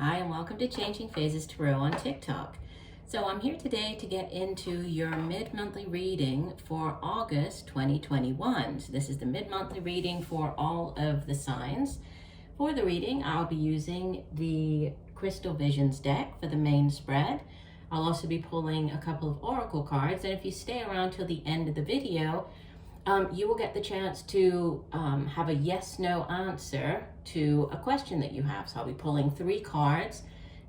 Hi, and welcome to Changing Phases Tarot on TikTok. So I'm here today to get into your mid-monthly reading for August 2021. So this is the mid-monthly reading for all of the signs. For the reading, I'll be using the Crystal Visions deck for the main spread. I'll also be pulling a couple of oracle cards, and if you stay around till the end of the video, you will get the chance to have a yes/no answer to a question that you have. So I'll be pulling 3 cards.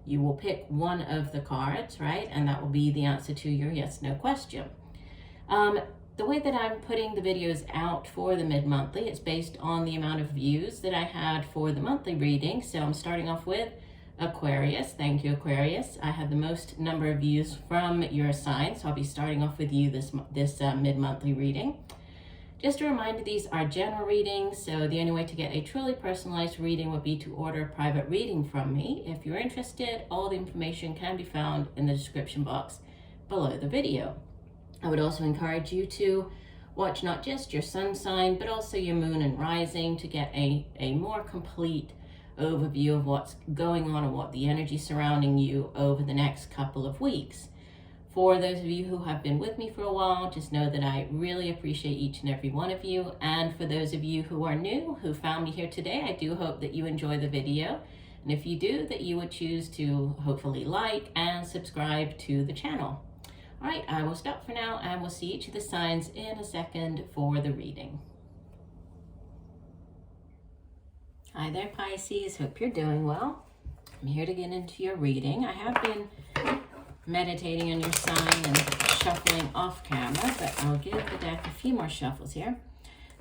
You will pick one of the cards, right? And that will be the answer to your yes/no question. The way that I'm putting the videos out for the mid-monthly, it's based on the amount of views that I had for the monthly reading. So I'm starting off with Aquarius. Thank you, Aquarius. I had the most number of views from your sign, so I'll be starting off with you this mid-monthly reading. Just a reminder, these are general readings, so the only way to get a truly personalized reading would be to order a private reading from me. If you're interested, all the information can be found in the description box below the video. I would also encourage you to watch not just your sun sign, but also your moon and rising to get a more complete overview of what's going on and what the energy surrounding you over the next couple of weeks. For those of you who have been with me for a while, just know that I really appreciate each and every one of you. And for those of you who are new, who found me here today, I do hope that you enjoy the video. And if you do, that you would choose to hopefully like and subscribe to the channel. All right, I will stop for now and we'll see each of the signs in a second for the reading. Hi there, Pisces. Hope you're doing well. I'm here to get into your reading. I have been meditating on your sign and shuffling off camera, but I'll give the deck a few more shuffles here.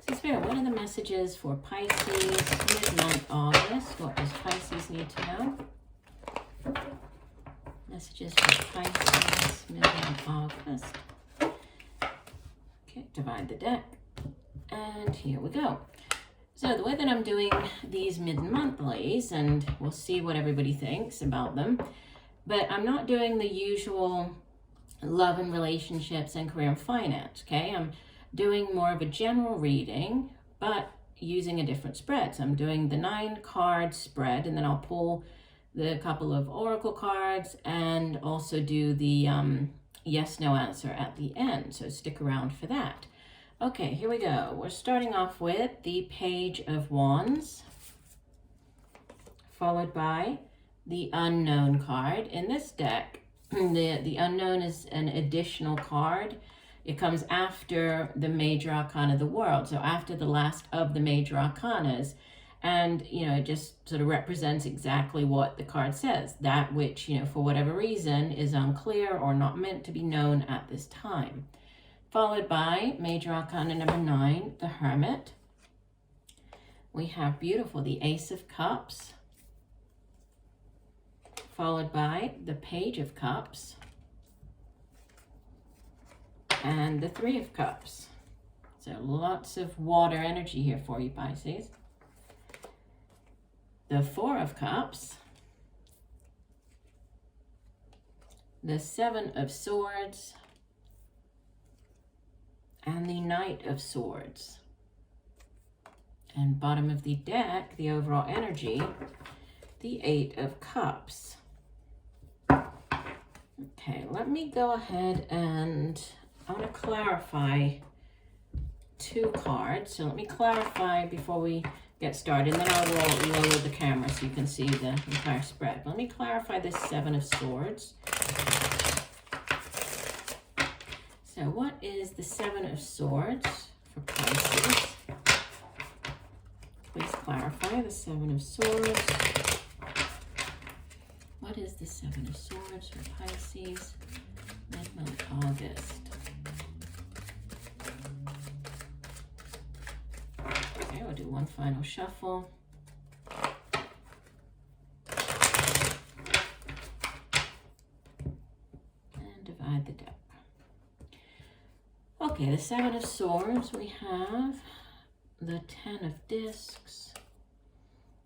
So Spirit, what are the messages for Pisces mid-month August? What does Pisces need to know? Messages for Pisces mid-month August. Okay, divide the deck. And here we go. So the way that I'm doing these mid-monthlies, and we'll see what everybody thinks about them, but I'm not doing the usual love and relationships and career and finance, okay? I'm doing more of a general reading, but using a different spread. So I'm doing the 9-card spread, and then I'll pull the couple of oracle cards and also do the yes/no answer at the end. So stick around for that. Okay, here we go. We're starting off with the Page of Wands, followed by the Unknown card. In this deck, the Unknown is an additional card. It comes after the Major Arcana of the World, so after the last of the Major Arcanas. And, it just sort of represents exactly what the card says. That which, for whatever reason, is unclear or not meant to be known at this time. Followed by Major Arcana number 9, the Hermit. We have beautiful, the Ace of Cups, followed by the Page of Cups and the 3 of Cups. So lots of water energy here for you, Pisces. The 4 of Cups, the 7 of Swords, and the Knight of Swords. And bottom of the deck, the overall energy, the 8 of Cups. Okay, let me go ahead and I want to clarify 2 cards. So let me clarify before we get started, and then I will lower the camera so you can see the entire spread. Let me clarify this 7 of Swords. So what is the 7 of Swords for Pisces? Please clarify the 7 of Swords. What is the 7 of Swords for Pisces mid-month August? Okay, we'll do one final shuffle. And divide the deck. Okay, the 7 of Swords, we have the 10 of Discs,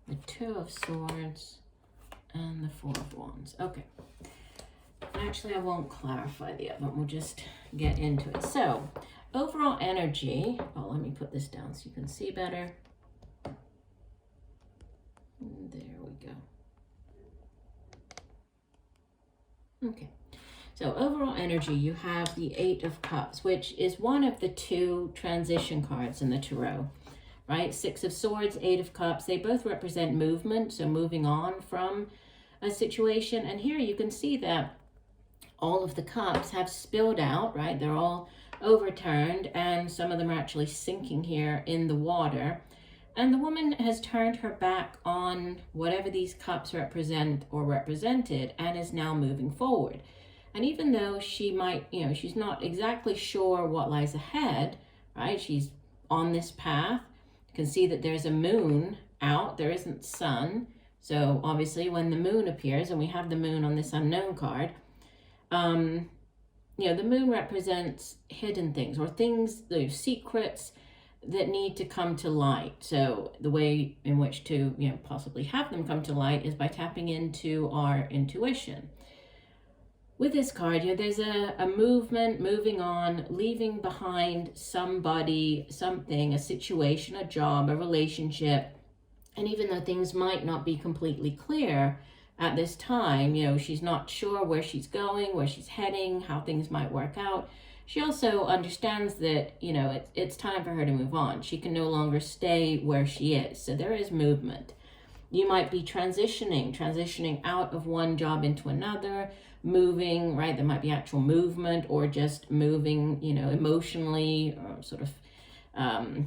the 2 of Swords, and the 4 of Wands. Okay. Actually, I won't clarify the other one. We'll just get into it. So, overall energy. Oh, let me put this down so you can see better. There we go. Okay. So overall energy, you have the Eight of Cups, which is one of the two transition cards in the tarot, right? Six of Swords, Eight of Cups, they both represent movement, so moving on from a situation. And here you can see that all of the cups have spilled out, right? They're all overturned, and some of them are actually sinking here in the water. And the woman has turned her back on whatever these cups represent or represented and is now moving forward. And even though she might, she's not exactly sure what lies ahead, right? She's on this path. You can see that there's a moon out. There isn't sun. So obviously when the moon appears, and we have the moon on this unknown card, the moon represents hidden things or things, those secrets that need to come to light. So the way in which to, possibly have them come to light is by tapping into our intuition. With this card, there's a movement, moving on, leaving behind somebody, something, a situation, a job, a relationship. And even though things might not be completely clear at this time, she's not sure where she's going, where she's heading, how things might work out. She also understands that, it's time for her to move on. She can no longer stay where she is. So there is movement. You might be transitioning out of one job into another, moving, right? There might be actual movement, or just moving, emotionally, or sort of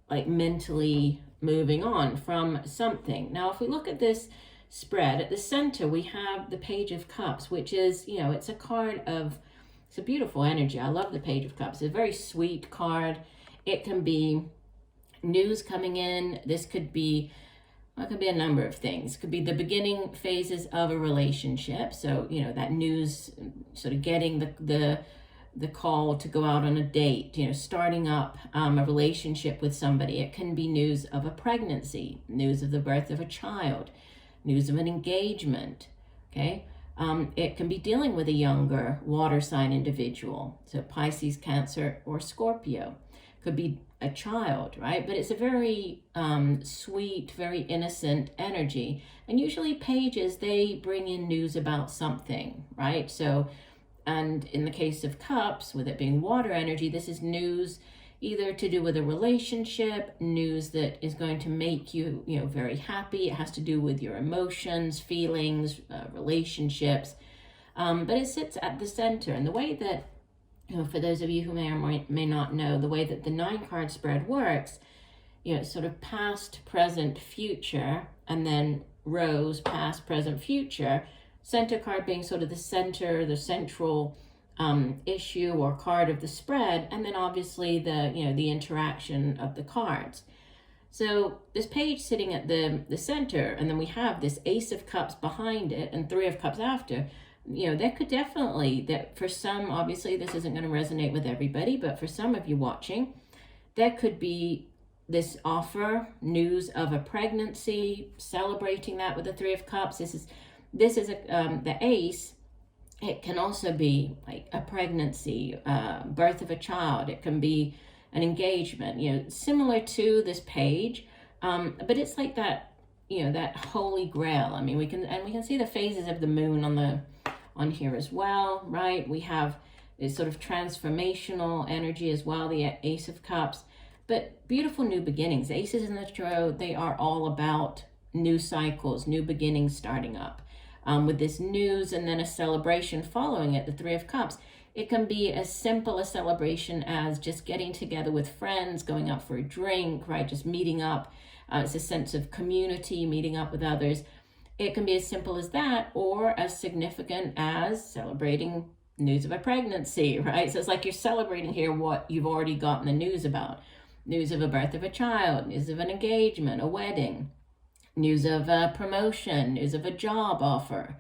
like mentally moving on from something. Now, if we look at this spread, at the center, we have the Page of Cups, which is, it's a card of, it's a beautiful energy. I love the Page of Cups. It's a very sweet card. It can be news coming in. This could be, it could be a number of things. It could be the beginning phases of a relationship. So, that news, sort of getting the call to go out on a date, starting up a relationship with somebody. It can be news of a pregnancy, news of the birth of a child, news of an engagement, okay? It can be dealing with a younger water sign individual. So Pisces, Cancer, or Scorpio. Could be a child, right? But it's a very sweet, very innocent energy. And usually pages, they bring in news about something, right? So, and in the case of cups, with it being water energy, this is news either to do with a relationship, news that is going to make you, very happy. It has to do with your emotions, feelings, relationships. But it sits at the center. And the way that, for those of you who may or may not know, the way that the 9-card spread works, it's sort of past, present, future, and then rows, past, present, future. Center card being sort of the center, the central issue or card of the spread, and then obviously the interaction of the cards. So this page sitting at the center, and then we have this Ace of Cups behind it and Three of Cups after. That could definitely, that for some, obviously this isn't going to resonate with everybody, but for some of you watching, that could be this offer, news of a pregnancy, celebrating that with the Three of Cups. This is the Ace. It can also be like a pregnancy, birth of a child. It can be an engagement, similar to this page, but it's like that, that holy grail. I mean, we can see the phases of the moon on here as well, right? We have this sort of transformational energy as well, the Ace of Cups, but beautiful new beginnings. Aces in the tarot, they are all about new cycles, new beginnings starting up. With this news and then a celebration following it, the Three of Cups. It can be as simple a celebration as just getting together with friends, going out for a drink, right? Just meeting up. It's a sense of community, meeting up with others. It can be as simple as that, or as significant as celebrating news of a pregnancy, right? So it's like you're celebrating here what you've already gotten the news about. News of a birth of a child, news of an engagement, a wedding. News of a promotion, news of a job offer,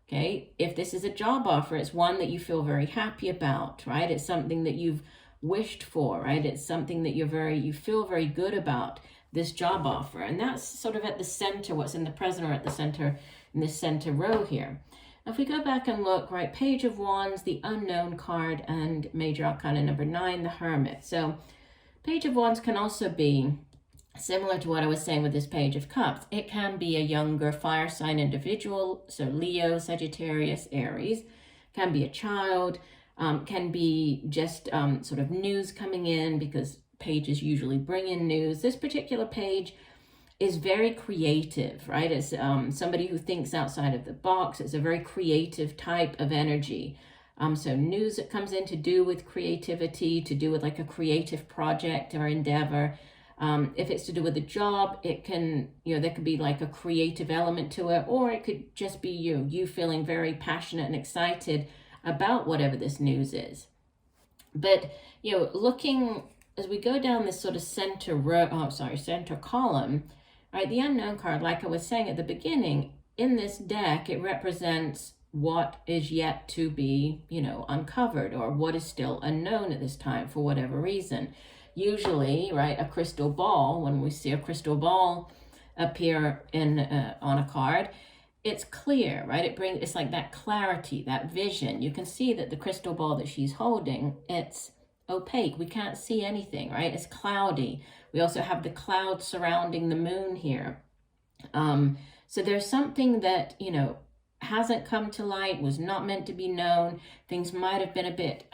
okay? If this is a job offer, it's one that you feel very happy about, right? It's something that you've wished for, right? It's something that you feel very good about, this job offer. And that's sort of at the center, what's in the present or at the center, in this center row here. Now, if we go back and look, right, Page of Wands, the unknown card, and Major Arcana number 9, the Hermit. So Page of Wands can also be similar to what I was saying with this Page of Cups, it can be a younger fire sign individual, so Leo, Sagittarius, Aries, can be a child, can be just sort of news coming in, because pages usually bring in news. This particular page is very creative, right? It's somebody who thinks outside of the box. It's a very creative type of energy. So news that comes in to do with creativity, to do with like a creative project or endeavor. If it's to do with a job, it can, there could be like a creative element to it, or it could just be you feeling very passionate and excited about whatever this news is. But, looking as we go down this sort of center column, right, the unknown card, like I was saying at the beginning, in this deck, it represents what is yet to be, uncovered, or what is still unknown at this time for whatever reason. Usually, right, a crystal ball, when we see a crystal ball appear on a card, it's clear, right? It's like that clarity, that vision. You can see that the crystal ball that she's holding, it's opaque. We can't see anything, right? It's cloudy. We also have the clouds surrounding the moon here. So there's something that, hasn't come to light, was not meant to be known. Things might have been a bit,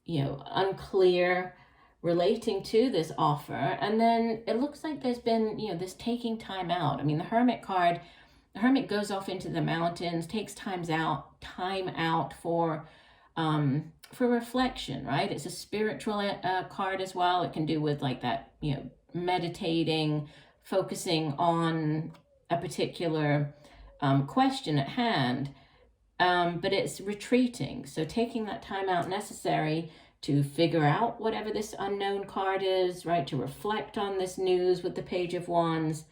unclear relating to this offer. And then it looks like there's been, this taking time out. I mean, the Hermit card, the Hermit goes off into the mountains, takes time out for reflection, right? It's a spiritual card as well. It can do with like that, meditating, focusing on a particular question at hand, but it's retreating. So taking that time out necessary to figure out whatever this unknown card is, right? To reflect on this news with the Page of Wands.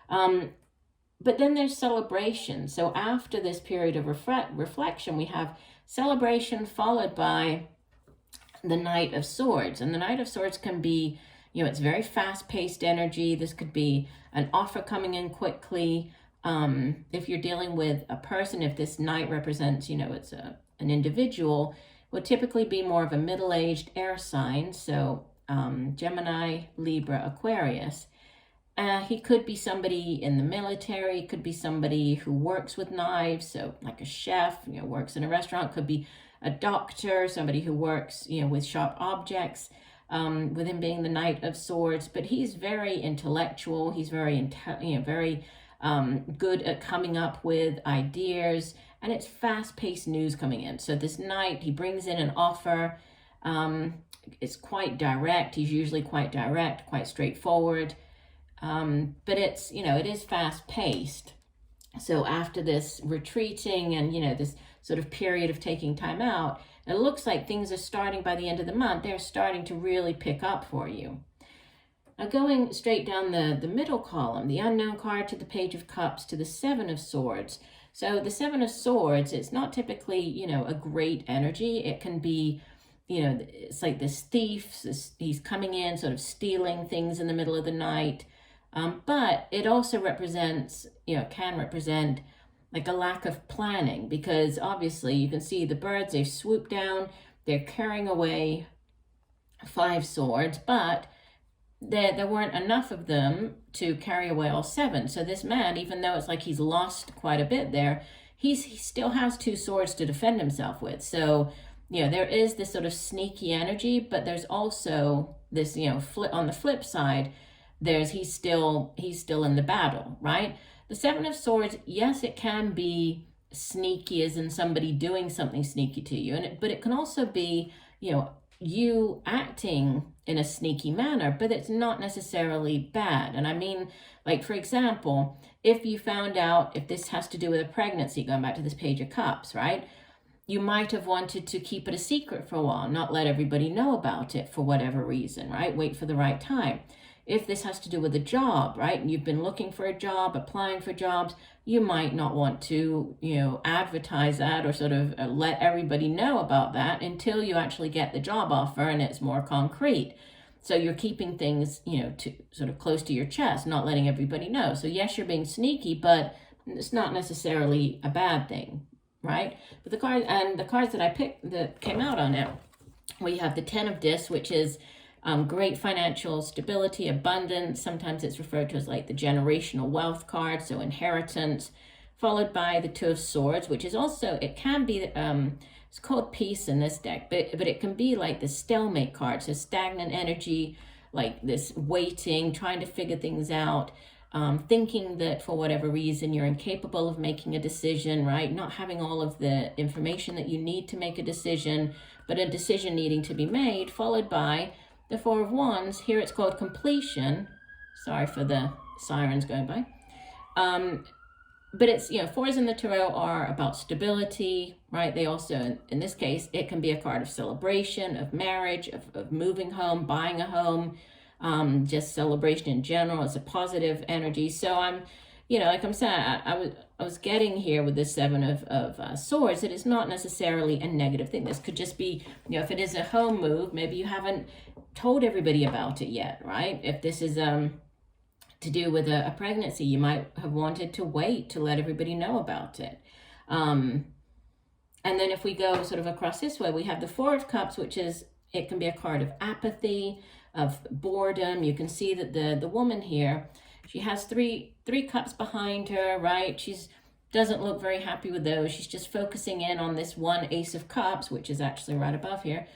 But then there's celebration. So after this period of reflection, we have celebration followed by the Knight of Swords. And the Knight of Swords can be, it's very fast-paced energy. This could be an offer coming in quickly. If you're dealing with a person, if this knight represents, it's an individual, would typically be more of a middle-aged air sign. So Gemini, Libra, Aquarius. He could be somebody in the military, could be somebody who works with knives, so like a chef, works in a restaurant, could be a doctor, somebody who works, with sharp objects, with him being the Knight of Swords. But he's very intellectual, he's very, very good at coming up with ideas, and it's fast-paced news coming in. So this knight, he brings in an offer. It's quite direct. He's usually quite direct, quite straightforward. But it's, it is fast-paced. So after this retreating and, this sort of period of taking time out, it looks like things are starting by the end of the month. They're starting to really pick up for you. Now going straight down the middle column, the unknown card to the Page of Cups to the Seven of Swords. So the Seven of Swords, it's not typically, a great energy. It can be, it's like this thief. He's coming in, sort of stealing things in the middle of the night. But it also represents, can represent like a lack of planning, because obviously you can see the birds, they've swooped down, they're carrying away 5 swords, but there weren't enough of them to carry away all 7. So this man, even though it's like he's lost quite a bit there, he still has 2 swords to defend himself with. So, there is this sort of sneaky energy, but there's also this, on the flip side, he's still in the battle, right? The Seven of Swords, yes, it can be sneaky, as in somebody doing something sneaky to you, but it can also be, you acting in a sneaky manner, but it's not necessarily bad. And I mean, like, for example, if you found out, if this has to do with a pregnancy, going back to this Page of Cups, right? You might have wanted to keep it a secret for a while, not let everybody know about it for whatever reason, right? Wait for the right time. If this has to do with a job, right, and you've been looking for a job, applying for jobs, you might not want to, advertise that or sort of let everybody know about that until you actually get the job offer and it's more concrete. So you're keeping things, to sort of close to your chest, not letting everybody know. So yes, you're being sneaky, but it's not necessarily a bad thing, right? But the cards that I picked that came out on it, we have the Ten of Discs, which is Great financial stability, abundance. Sometimes it's referred to as like the generational wealth card, so inheritance, followed by the Two of Swords, which is also, it can be, it's called peace in this deck, but it can be like the stalemate card, so stagnant energy, like this waiting, trying to figure things out, thinking that for whatever reason you're incapable of making a decision, right? Not having all of the information that you need to make a decision, but a decision needing to be made, followed by the Four of Wands. Here it's called completion. Sorry for the sirens going by. But it's, you know, fours in the tarot are about stability, right? They also, in this case, it can be a card of celebration, of marriage, of moving home, buying a home, just celebration in general. It's a positive energy. So I'm, you know, like I'm saying, I was getting here with the Seven of Swords, that it's not necessarily a negative thing. This could just be, you know, if it is a home move, maybe you haven't told everybody about it yet, right? If this is to do with a pregnancy, you might have wanted to wait to let everybody know about it. And then if we go sort of across this way, we have the Four of Cups, which is, it can be a card of apathy, of boredom. You can see that the woman here, she has three cups behind her, right? She's doesn't look very happy with those. She's just focusing in on this one Ace of Cups, which is actually right above here.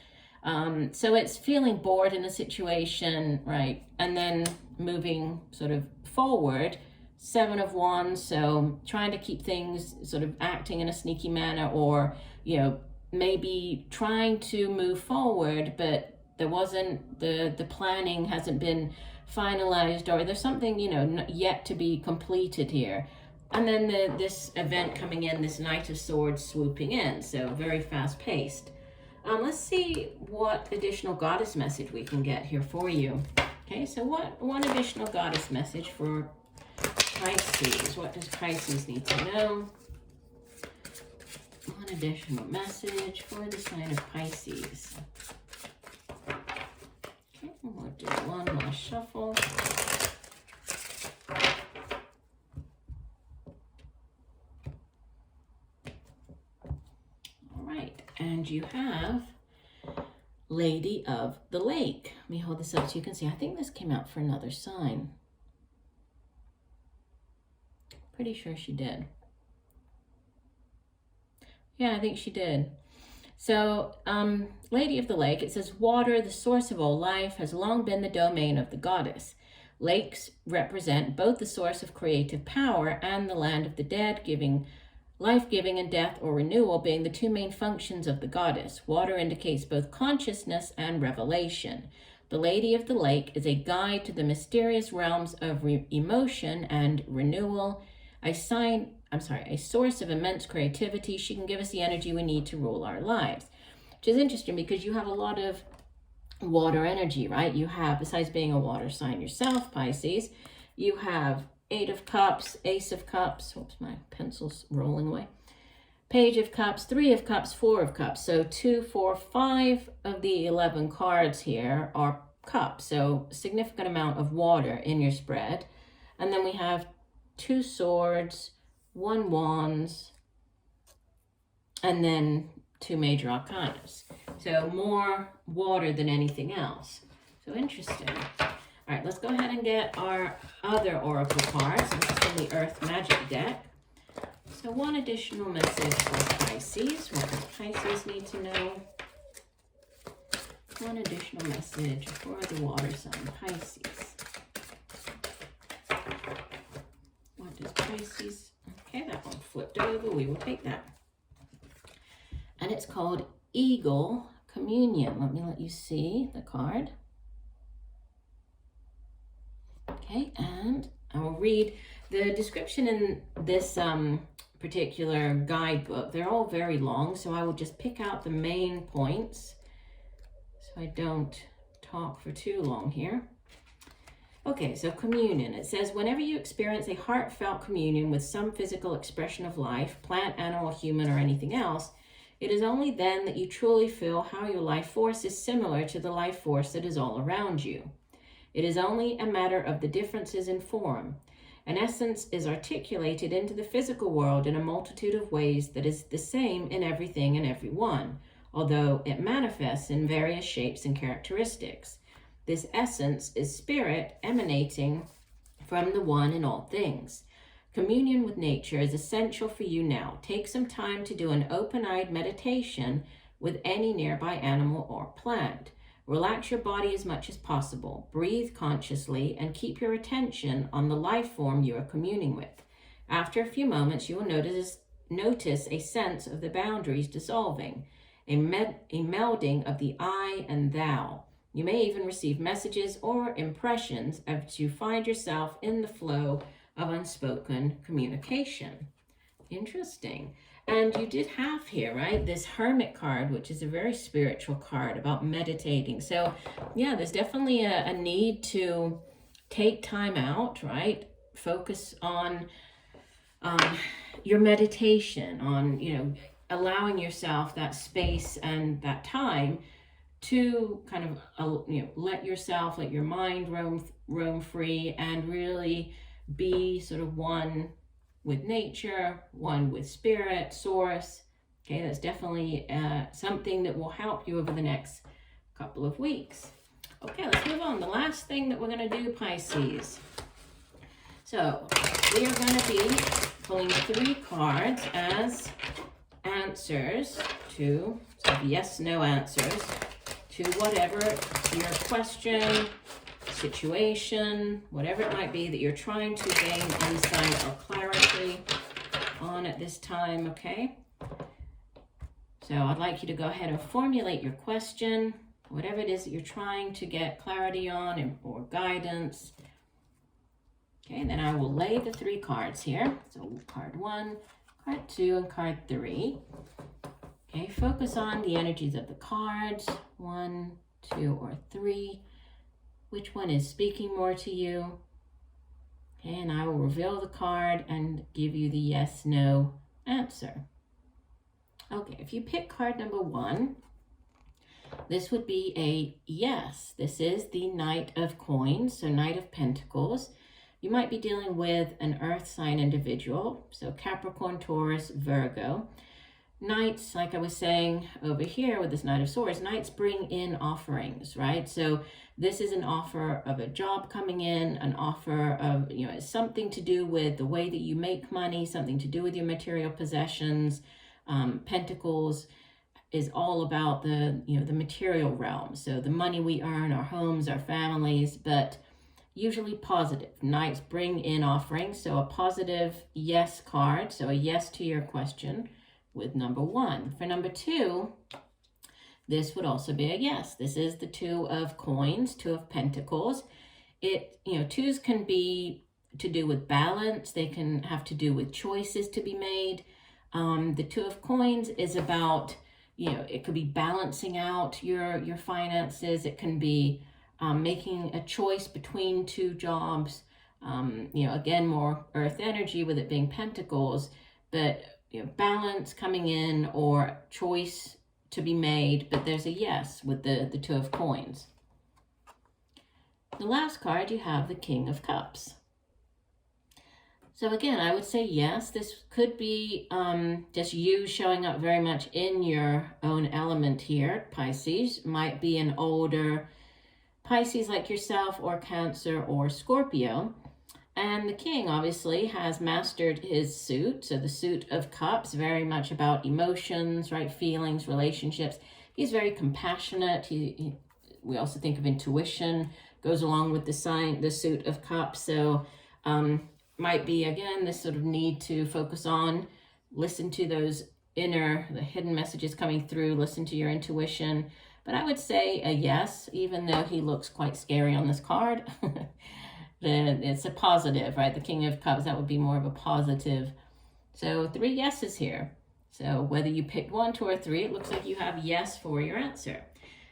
So it's feeling bored in a situation, right? And then moving sort of forward, Seven of Wands, so trying to keep things sort of acting in a sneaky manner, or, you know, maybe trying to move forward, but there wasn't, the planning hasn't been finalized, or there's something, you know, yet to be completed here. And then this event coming in, this Knight of Swords swooping in, so very fast paced. Let's see what additional goddess message we can get here for you. Okay, so one additional goddess message for Pisces. What does Pisces need to know? One additional message for the sign of Pisces. Okay, we'll do one last shuffle. All right, and you have Lady of the Lake. Let me hold this up so you can see. I think this came out for another sign. Pretty sure she did. Yeah, I think she did. So, Lady of the Lake, it says, water, the source of all life, has long been the domain of the goddess. Lakes represent both the source of creative power and the land of the dead, giving life-giving and death or renewal being the two main functions of the goddess. Water indicates both consciousness and revelation. The Lady of the Lake is a guide to the mysterious realms of emotion and renewal, a source of immense creativity. She can give us the energy we need to rule our lives, which is interesting because you have a lot of water energy, right? You have, besides being a water sign yourself, Pisces, you have Eight of Cups, Ace of Cups, whoops, my pencil's rolling away, Page of Cups, Three of Cups, Four of Cups. So 2, 4, 5 of the 11 cards here are cups, so significant amount of water in your spread. And then we have 2 swords, 1 wands, and then 2 major arcanas. So more water than anything else. So interesting. All right, let's go ahead and get our other oracle cards. This is from the Earth Magic deck. So one additional message for Pisces. What does Pisces need to know? One additional message for the water sign, Pisces. What does Pisces? Okay, that one flipped over. We will take that. And it's called Eagle Communion. Let me let you see the card. Okay, and I will read the description in this particular guidebook. They're all very long, so I will just pick out the main points so I don't talk for too long here. Okay, so communion. It says, whenever you experience a heartfelt communion with some physical expression of life, plant, animal, human, or anything else, it is only then that you truly feel how your life force is similar to the life force that is all around you. It is only a matter of the differences in form. An essence is articulated into the physical world in a multitude of ways that is the same in everything and everyone, although it manifests in various shapes and characteristics. This essence is spirit emanating from the one in all things. Communion with nature is essential for you now. Take some time to do an open-eyed meditation with any nearby animal or plant. Relax your body as much as possible. Breathe consciously and keep your attention on the life form you are communing with. After a few moments, you will notice a sense of the boundaries dissolving, a melding of the I and thou. You may even receive messages or impressions as you find yourself in the flow of unspoken communication. Interesting. And you did have here, right, this Hermit card, which is a very spiritual card about meditating. So, yeah, there's definitely a need to take time out, right? Focus on your meditation, on, allowing yourself that space and that time to kind of, let your mind roam free and really be sort of one with nature, one with spirit, source. Okay, that's definitely something that will help you over the next couple of weeks. Okay, let's move on. The last thing that we're going to do, Pisces. So we are going to be pulling 3 cards as answers to, yes/no answers to whatever your question, situation, whatever it might be that you're trying to gain insight or clarity on at this time, okay? So I'd like you to go ahead and formulate your question, whatever it is that you're trying to get clarity on or guidance. Okay, and then I will lay the 3 cards here. So card 1, card 2, and card 3. Okay, focus on the energies of the cards, 1, 2, or 3. Which one is speaking more to you? Okay, and I will reveal the card and give you the yes/no answer. Okay, if you pick card number 1, this would be a yes. This is the Knight of Coins, so Knight of Pentacles. You might be dealing with an earth sign individual, so Capricorn, Taurus, Virgo. Knights, like I was saying over here with this Knight of Swords, Knights bring in offerings, right? So this is an offer of a job coming in, an offer of, something to do with the way that you make money, something to do with your material possessions. Pentacles is all about the material realm. So the money we earn, our homes, our families, but usually positive. Knights bring in offerings. So a positive yes card. So a yes to your question with number 1. For number 2, this would also be a yes. This is the 2 of Coins, 2 of Pentacles. Twos can be to do with balance. They can have to do with choices to be made. The 2 of Coins is about, it could be balancing out your finances. It can be making a choice between 2 jobs. Again, more earth energy with it being Pentacles, but balance coming in or choice to be made, but there's a yes with the 2 of Coins. The last card, you have the King of Cups. So again, I would say yes, this could be just you showing up very much in your own element here. Pisces might be an older Pisces like yourself, or Cancer or Scorpio. And the King obviously has mastered his suit. So the suit of Cups, very much about emotions, right? Feelings, relationships. He's very compassionate. We also think of intuition, goes along with the suit of Cups. So might be, again, this sort of need to focus on, listen to those the hidden messages coming through, listen to your intuition. But I would say a yes, even though he looks quite scary on this card. It's a positive, right? The King of Cups, that would be more of a positive. So 3 yeses here. So whether you picked 1, 2, or 3, it looks like you have yes for your answer.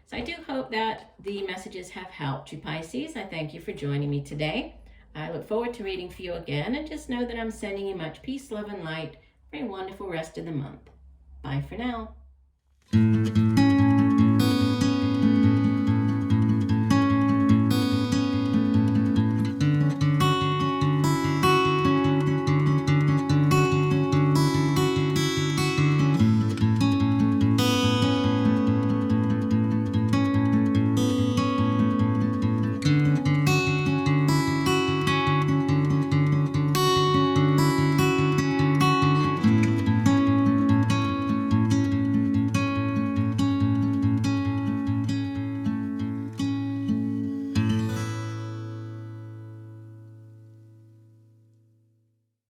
So I do hope that the messages have helped you, Pisces. I thank you for joining me today. I look forward to reading for you again, and just know that I'm sending you much peace, love, and light for a wonderful rest of the month. Bye for now.